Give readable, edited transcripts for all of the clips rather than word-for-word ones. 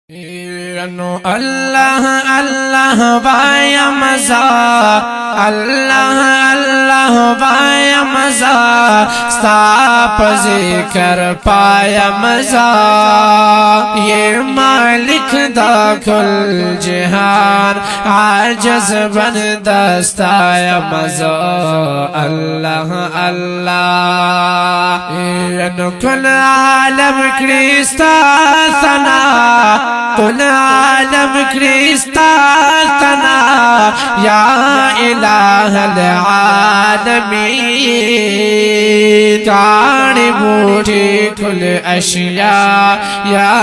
اللہ اللہ بایا مزا، اللہ اللہ بایا مزا، ستا پا ذکر پایا مزا، یہ مالک دا کل جہان عاجز بندستایا مزا، اللہ اللہ کل عالم کریستا ثنا، کل عالم کریستا ثنا، یا الہ العالمین، کاڑی بوٹی کل اشیاء، یا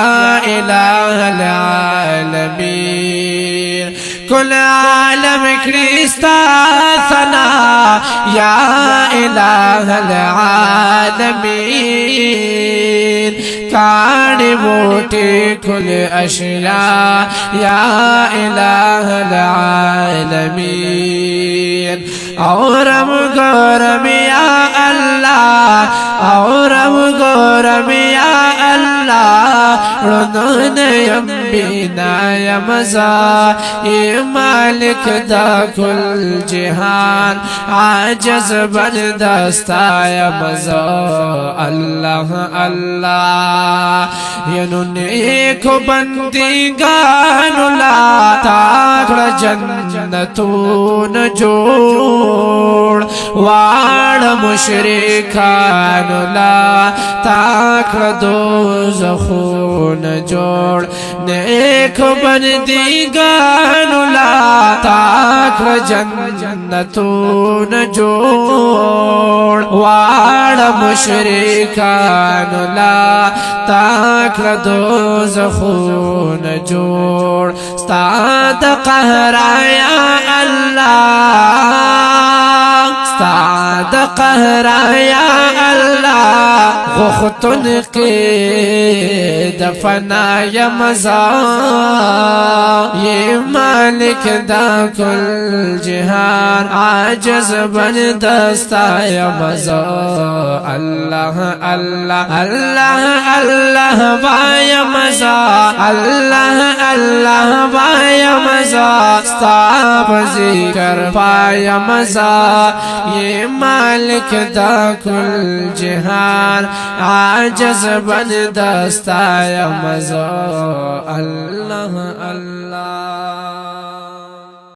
الہ العالمین، کل عالم کریستا ثنا، یا الہ العالمین، کاڑی بوٹی کل اشیاء، یا الہ العالمین، اورم گورم یا اللہ، اورم گورم یا اللہ، رنون یم بینا یمزا، یہ مالک دا کل جہان عاجز بندستا یمزا، اللہ اللہ ینو نیکو بندگانو لا تاکر جنتون جوڑ، وار مشرکانو لا تاکر دوزخون جوڑ، نیکو بندگانو لا تاکر جنتون جوڑ، وار مشرکانو لا تاکر دوزخون جوڑ، ستاد قہر یا اللہ، ستاد قہر یا اللہ، غختن کے دفنا یا مزا، یہ مالک دا کل جہان عاجز بندستا یا مزا، اللہ اللہ اللہ اللہ بایا مزا، اللہ اللہ بایا مزا، ستاب ذکر پایا مزا، یہ مالک دا کل جہان عاجز بندستا یا مزا، اللہ اللہ